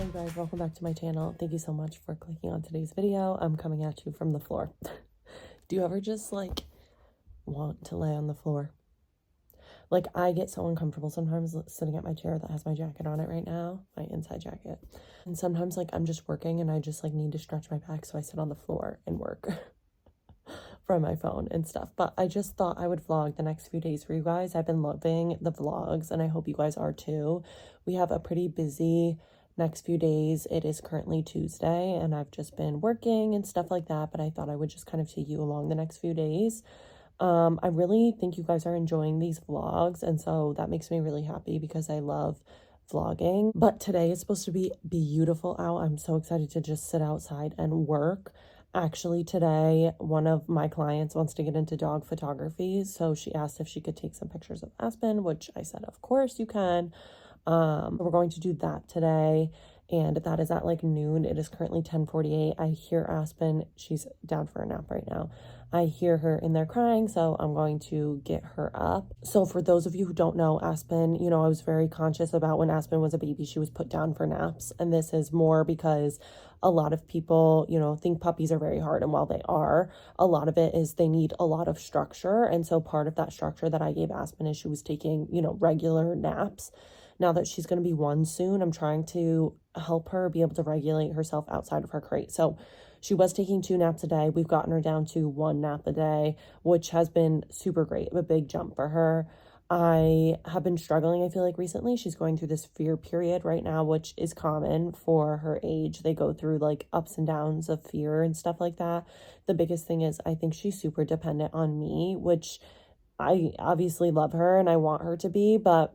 Hello you guys, welcome back to my channel. Thank you so much for clicking on today's video. I'm coming at you from the floor. Do you ever just like want to lay on the floor? Like, I get so uncomfortable sometimes sitting at my chair that has my jacket on it right now, my inside jacket. And sometimes like I'm just working and I just like need to stretch my back, so I sit on the floor and work from my phone and stuff. But I just thought I would vlog the next few days for you guys. I've been loving the vlogs and I hope you guys are too. We have a pretty busy next few days. It is currently Tuesday and I've just been working and stuff like that, but I thought I would just kind of take you along the next few days. I really think you guys are enjoying these vlogs, and so that makes me really happy because I love vlogging. But today is supposed to be beautiful out. I'm so excited to just sit outside and work. Actually, today, one of my clients wants to get into dog photography, so she asked if she could take some pictures of Aspen, which I said, of course you can. We're going to do that today, and that is at like noon. It is currently 10:48. I hear Aspen. She's down for a nap right now. I hear her in there crying, so I'm going to get her up. So for those of you who don't know, Aspen, you know, I was very conscious about when Aspen was a baby, she was put down for naps. And this is more because a lot of people, you know, think puppies are very hard. And while they are, a lot of it is they need a lot of structure. And so part of that structure that I gave Aspen is she was taking, you know, regular naps. Now that she's going to be 1 soon, I'm trying to help her be able to regulate herself outside of her crate. So she was taking 2 naps a day. We've gotten her down to 1 nap a day, which has been super great, a big jump for her. I have been struggling, I feel like recently. She's going through this fear period right now, which is common for her age. They go through like ups and downs of fear and stuff like that. The biggest thing is I think she's super dependent on me, which I obviously love her and I want her to be, but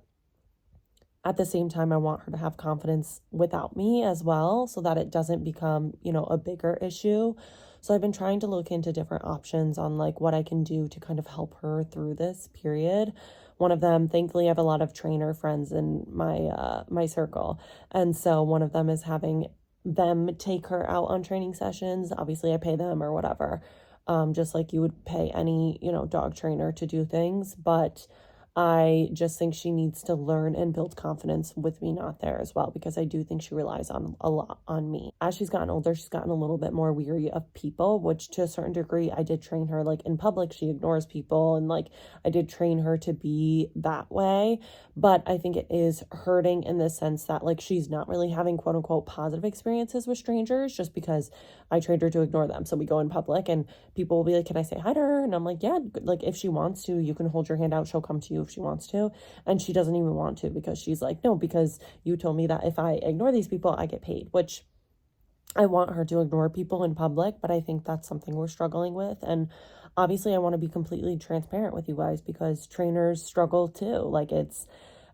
at the same time, I want her to have confidence without me as well, so that it doesn't become, you know, a bigger issue. So I've been trying to look into different options on like what I can do to kind of help her through this period. One of them, thankfully, I have a lot of trainer friends in my circle. And so one of them is having them take her out on training sessions. Obviously, I pay them or whatever, just like you would pay any, you know, dog trainer to do things. But I just think she needs to learn and build confidence with me not there as well, because I do think she relies on a lot on me. As she's gotten older, she's gotten a little bit more weary of people, which to a certain degree, I did train her like in public, she ignores people, and like I did train her to be that way. But I think it is hurting in the sense that like she's not really having quote unquote positive experiences with strangers just because I trained her to ignore them. So we go in public and people will be like, can I say hi to her? And I'm like, yeah, like if she wants to, you can hold your hand out, she'll come to you if she wants to. And she doesn't even want to because she's like, no, because you told me that if I ignore these people, I get paid, which I want her to ignore people in public, but I think that's something we're struggling with. And obviously I want to be completely transparent with you guys because trainers struggle too. Like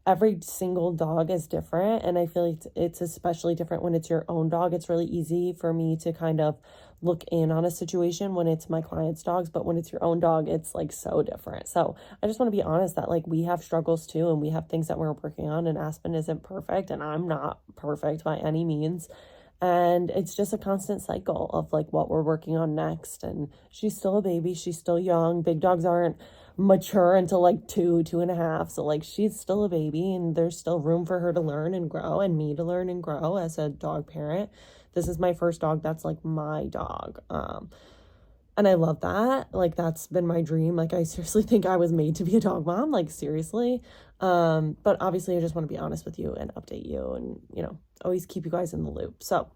every single dog is different, and I feel like it's especially different when it's your own dog. It's really easy for me to kind of look in on a situation when it's my clients' dogs, but when it's your own dog, it's like so different. So I just want to be honest that like we have struggles too, and we have things that we're working on, and Aspen isn't perfect and I'm not perfect by any means. And it's just a constant cycle of like what we're working on next. And she's still a baby. She's still young. Big dogs aren't mature until like 2.5. So like she's still a baby and there's still room for her to learn and grow and me to learn and grow as a dog parent. This is my first dog that's like my dog. And I love that. Like that's been my dream. Like I seriously think I was made to be a dog mom, like seriously. But obviously I just want to be honest with you and update you and, you know, always keep you guys in the loop. So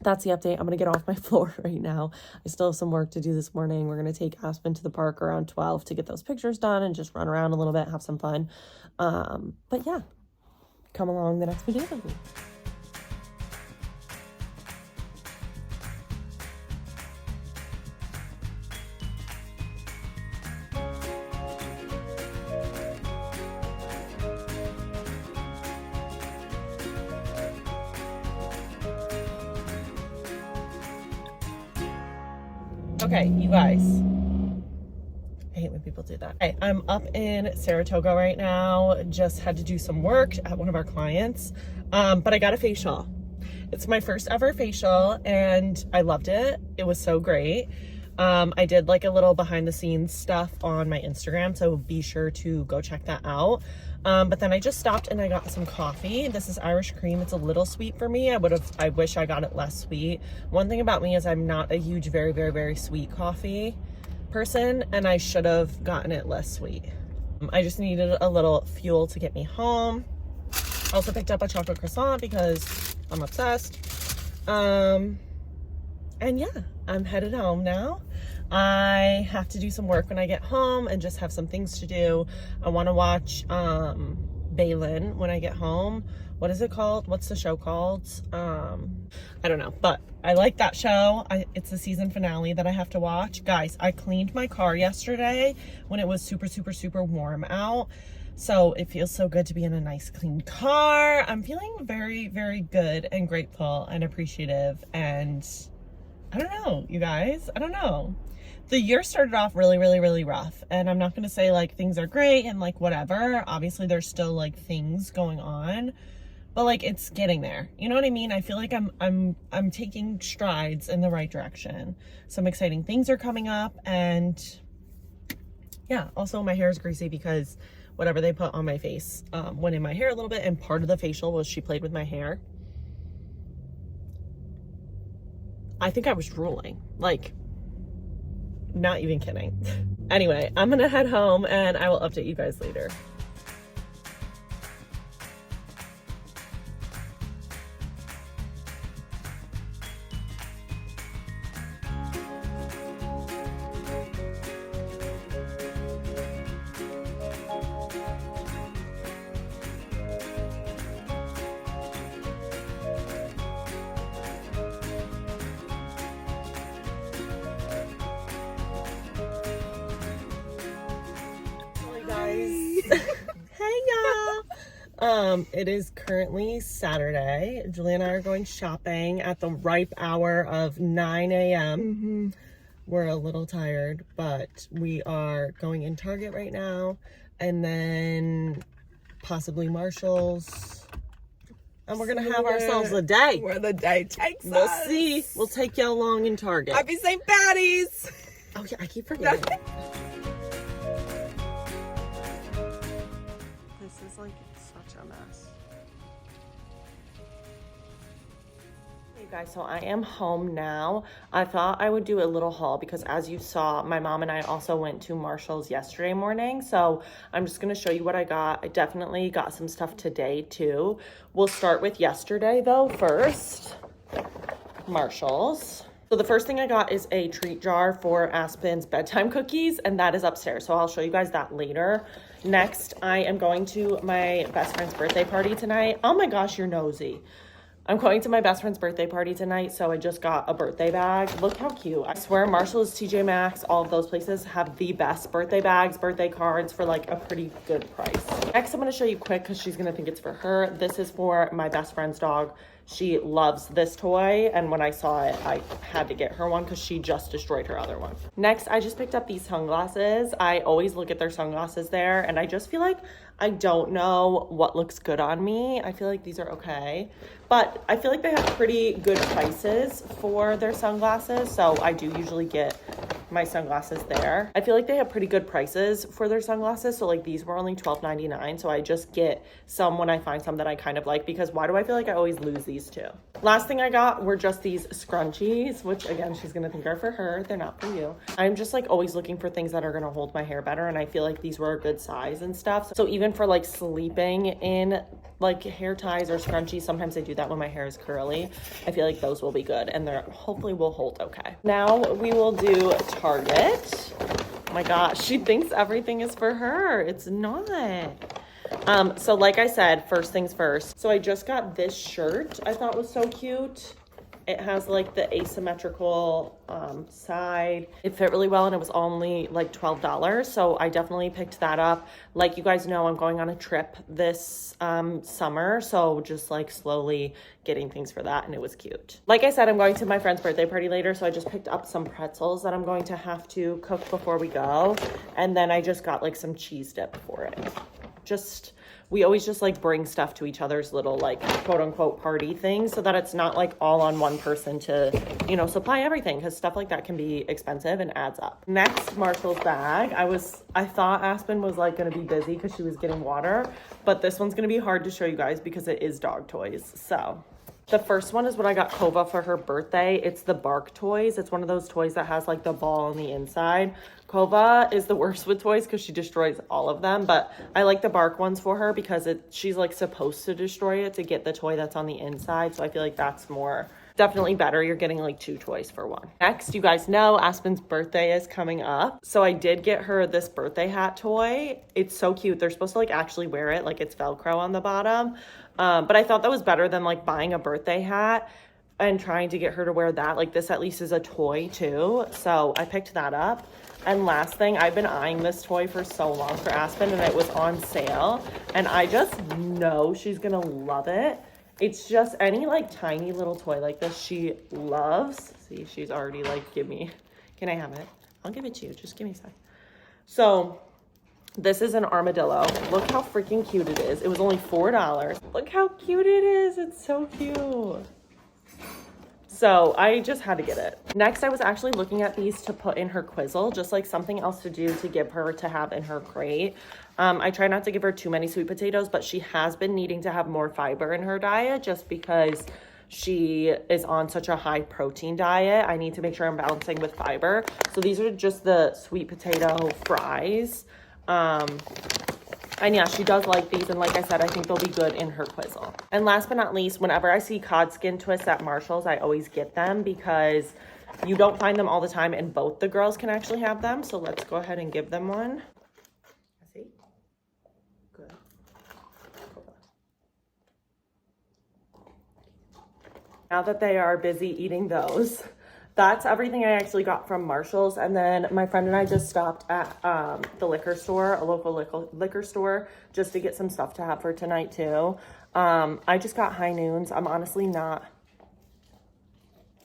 that's the update. I'm going to get off my floor right now. I still have some work to do this morning. We're going to take Aspen to the park around 12 to get those pictures done and just run around a little bit, have some fun. But yeah, come along the next video with me. Okay, you guys, I hate when people do that. Okay, I'm up in Saratoga right now. Just had to do some work at one of our clients, but I got a facial. It's my first ever facial and I loved it. It was so great. I did like a little behind the scenes stuff on my Instagram, so be sure to go check that out. But then I just stopped and I got some coffee. This is Irish cream. It's a little sweet for me. I wish I got it less sweet. One thing about me is I'm not a huge, very, very, very sweet coffee person, and I should have gotten it less sweet. I just needed a little fuel to get me home. Also picked up a chocolate croissant because I'm obsessed. And yeah, I'm headed home now. I have to do some work when I get home and just have some things to do. I want to watch Balin when I get home. What is it called? What's the show called? I don't know, but I like that show. It's the season finale that I have to watch. Guys, I cleaned my car yesterday when it was super, super, super warm out. So it feels so good to be in a nice clean car. I'm feeling very, very good and grateful and appreciative. And I don't know, you guys, I don't know. The year started off really, really, really rough. And I'm not going to say like things are great and like whatever. Obviously there's still like things going on, but like it's getting there. You know what I mean? I feel like I'm taking strides in the right direction. Some exciting things are coming up, and yeah, also my hair is greasy because whatever they put on my face went in my hair a little bit, and part of the facial was she played with my hair. I think I was drooling, like, not even kidding. Anyway, I'm gonna head home and I will update you guys later. Hey y'all. It is currently Saturday. Julie and I are going shopping at the ripe hour of 9 a.m. We're a little tired, but we are going in Target right now, and then possibly Marshall's, and we're gonna have ourselves a day. Where the day takes us. We'll see. We'll take you along in Target. Happy St. Patty's. Oh yeah, I keep forgetting. This is like such a mess. Hey guys, so I am home now. I thought I would do a little haul because, as you saw, my mom and I also went to Marshall's yesterday morning. So I'm just going to show you what I got. I definitely got some stuff today too. We'll start with yesterday though first. Marshall's. So the first thing I got is a treat jar for Aspen's bedtime cookies, and that is upstairs. So I'll show you guys that later. Next, I am going to my best friend's birthday party tonight. Oh my gosh, you're nosy. I'm going to my best friend's birthday party tonight, so I just got a birthday bag. Look how cute. I swear Marshall's, TJ Maxx, all of those places have the best birthday bags, birthday cards for like a pretty good price. Next, I'm going to show you quick because she's going to think it's for her. This is for my best friend's dog. She loves this toy, and when I saw it, I had to get her one because she just destroyed her other one. Next, I just picked up these sunglasses. I always look at their sunglasses there, and I just feel like I don't know what looks good on me. I feel like these are okay, but I feel like they have pretty good prices for their sunglasses, so I do usually get my sunglasses there. I feel like they have pretty good prices for their sunglasses, so like these were only $12.99, so I just get some when I find some that I kind of like, because why do I feel like I always lose these two? Last thing I got were just these scrunchies, which again, she's gonna think are for her. They're not for you. I'm just like always looking for things that are gonna hold my hair better, and I feel like these were a good size and stuff. So even for like sleeping in like hair ties or scrunchies, sometimes I do that when my hair is curly. I feel like those will be good, and they're hopefully will hold okay. Now we will do Target. Oh my gosh, she thinks everything is for her. It's not. So like I said, first things first. So I just got this shirt I thought was so cute. It has like the asymmetrical side. It fit really well, and it was only like $12. So I definitely picked that up. Like you guys know, I'm going on a trip this summer. So just like slowly getting things for that, and it was cute. Like I said, I'm going to my friend's birthday party later. So I just picked up some pretzels that I'm going to have to cook before we go. And then I just got like some cheese dip for it. we always just like bring stuff to each other's little like quote unquote party things so that it's not like all on one person to, you know, supply everything, because stuff like that can be expensive and adds up. Next, Marshall's bag. I thought Aspen was like going to be busy because she was getting water, but this one's going to be hard to show you guys because it is dog toys. So the first one is what I got Kova for her birthday. It's the Bark toys. It's one of those toys that has like the ball on the inside. Kova is the worst with toys because she destroys all of them, but I like the Bark ones for her because she's like supposed to destroy it to get the toy that's on the inside. So I feel like that's more definitely better. You're getting like 2 toys for 1. Next, you guys know Aspen's birthday is coming up. So I did get her this birthday hat toy. It's so cute. They're supposed to like actually wear it, like it's Velcro on the bottom. But I thought that was better than like buying a birthday hat and trying to get her to wear that. Like this at least is a toy too. So I picked that up. And last thing, I've been eyeing this toy for so long for Aspen and it was on sale. And I just know she's gonna love it. It's just any like tiny little toy like this she loves. See, she's already like, can I have it? I'll give it to you. Just give me a sec. So this is an armadillo. Look how freaking cute it is. It was only $4. Look how cute it is. It's so cute. So I just had to get it. Next, I was actually looking at these to put in her quizzle, just like something else to do to give her to have in her crate. I try not to give her too many sweet potatoes, but she has been needing to have more fiber in her diet just because she is on such a high protein diet. I need to make sure I'm balancing with fiber. So these are just the sweet potato fries. And yeah, she does like these. And like I said, I think they'll be good in her quizzle. And last but not least, whenever I see cod skin twists at Marshall's, I always get them because you don't find them all the time and both the girls can actually have them. So let's go ahead and give them one. See? Good. Now that they are busy eating those, that's everything I actually got from Marshall's. And then my friend and I just stopped at the liquor store, a local liquor store, just to get some stuff to have for tonight too. I just got High Noons. I'm honestly not,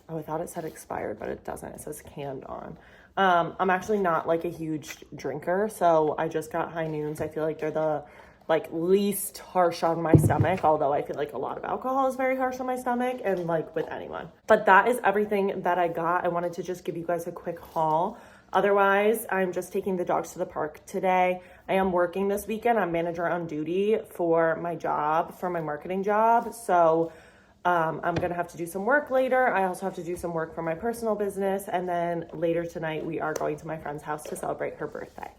oh, I thought it said expired, but it doesn't. It says canned on. I'm actually not like a huge drinker, so I just got High Noons. I feel like they're the like least harsh on my stomach, although I feel like a lot of alcohol is very harsh on my stomach and like with anyone. But that is everything that I got. I wanted to just give you guys a quick haul. Otherwise, I'm just taking the dogs to the park today. I am working this weekend. I'm manager on duty for my job, for my marketing job. So I'm gonna have to do some work later. I also have to do some work for my personal business. And then later tonight, we are going to my friend's house to celebrate her birthday.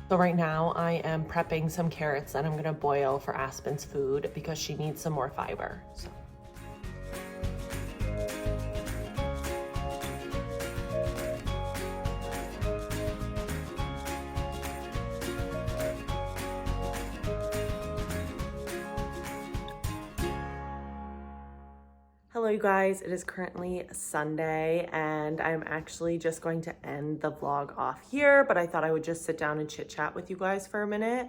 So right now I am prepping some carrots that I'm gonna boil for Aspen's food because she needs some more fiber. So. Hello you guys, it is currently Sunday and I'm actually just going to end the vlog off here, but I thought I would just sit down and chit chat with you guys for a minute.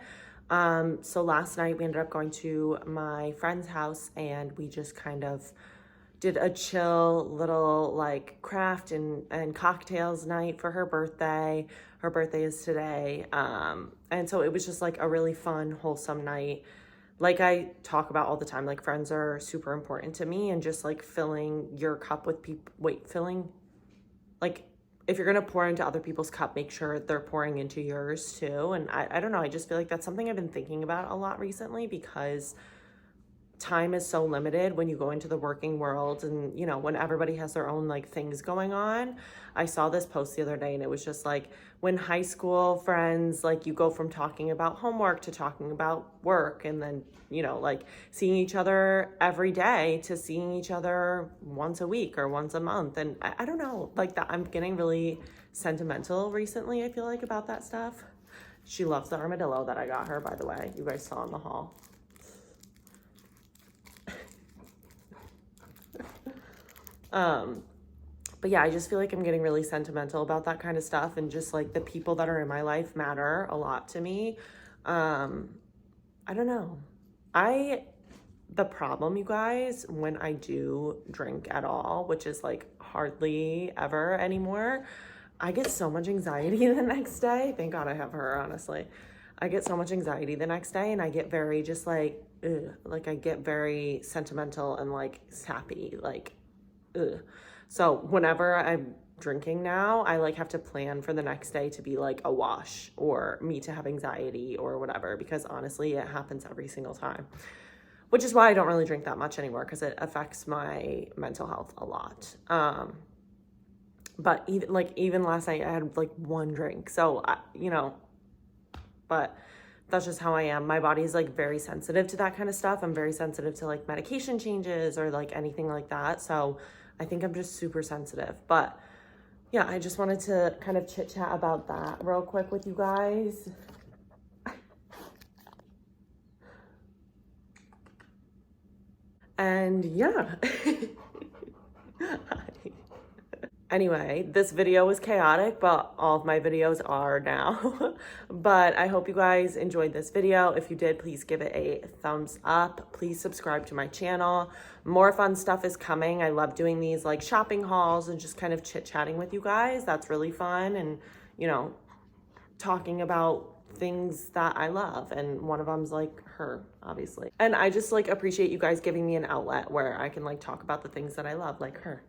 So last night we ended up going to my friend's house and we just kind of did a chill little like craft and cocktails night for her birthday. Her birthday is today. And so it was just like a really fun, wholesome night. Like I talk about all the time, like friends are super important to me and just like filling your cup with people, like if you're gonna pour into other people's cup, make sure they're pouring into yours too. And I don't know, I just feel like that's something I've been thinking about a lot recently because time is so limited when you go into the working world and, you know, when everybody has their own like things going on. I saw this post the other day and it was just like when high school friends, like you go from talking about homework to talking about work and then, you know, like seeing each other every day to seeing each other once a week or once a month. And I don't know, like that I'm getting really sentimental recently, I feel like, about that stuff. She loves the armadillo that I got her, by the way. You guys saw in the haul. But yeah, I just feel like I'm getting really sentimental about that kind of stuff and just like the people that are in my life matter a lot to me. I don't know. I the problem, you guys, when I do drink at all, which is like hardly ever anymore, I get so much anxiety the next day. Thank God I have her, honestly. I get so much anxiety the next day, and I get very just like, ugh, like I get very sentimental and like sappy, like, ugh. So whenever I'm drinking now, I like have to plan for the next day to be like a wash or me to have anxiety or whatever, because honestly, it happens every single time. Which is why I don't really drink that much anymore, because it affects my mental health a lot. But even last night I had like one drink. So, but that's just how I am. My body is like very sensitive to that kind of stuff. I'm very sensitive to like medication changes or like anything like that. So I think I'm just super sensitive. But yeah, I just wanted to kind of chit chat about that real quick with you guys. And yeah. Anyway, this video was chaotic, but all of my videos are now. But I hope you guys enjoyed this video. If you did, please give it a thumbs up. Please subscribe to my channel. More fun stuff is coming. I love doing these like shopping hauls and just kind of chit-chatting with you guys. That's really fun. And, talking about things that I love, and one of them's like her, obviously. And I just like appreciate you guys giving me an outlet where I can like talk about the things that I love, like her.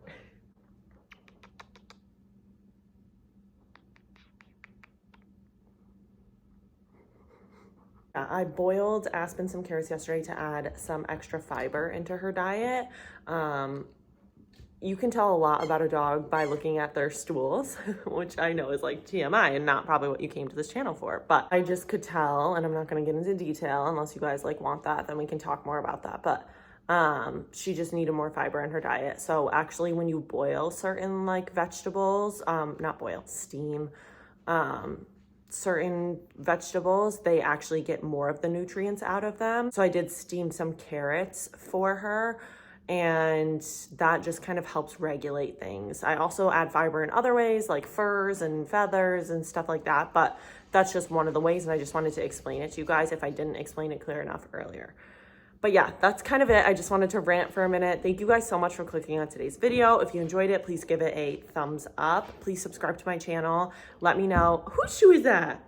I boiled Aspen some carrots yesterday to add some extra fiber into her diet. You can tell a lot about a dog by looking at their stools, which I know is like TMI and not probably what you came to this channel for, but I just could tell, and I'm not going to get into detail unless you guys like want that, then we can talk more about that. But she just needed more fiber in her diet. So actually when you boil certain like vegetables, not boil, steam, certain vegetables, they actually get more of the nutrients out of them. So I did steam some carrots for her, and that just kind of helps regulate things. I also add fiber in other ways, like furs and feathers and stuff like that, but that's just one of the ways, and I just wanted to explain it to you guys if I didn't explain it clear enough earlier. But yeah, that's kind of it. I just wanted to rant for a minute. Thank you guys so much for clicking on today's video. If you enjoyed it, please give it a thumbs up. Please subscribe to my channel. Let me know, whose shoe is that?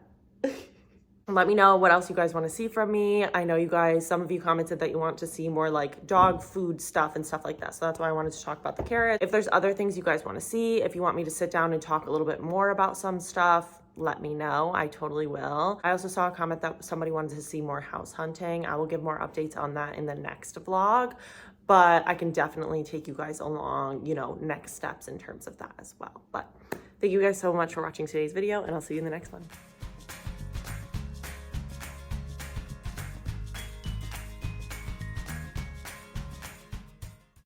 Let me know what else you guys want to see from me. I know you guys, some of you commented that you want to see more like dog food stuff and stuff like that. So that's why I wanted to talk about the carrots. If there's other things you guys want to see, if you want me to sit down and talk a little bit more about some stuff, let me know. I totally will. I also saw a comment that somebody wanted to see more house hunting. I will give more updates on that in the next vlog, but I can definitely take you guys along, next steps in terms of that as well. But thank you guys so much for watching today's video, and I'll see you in the next one.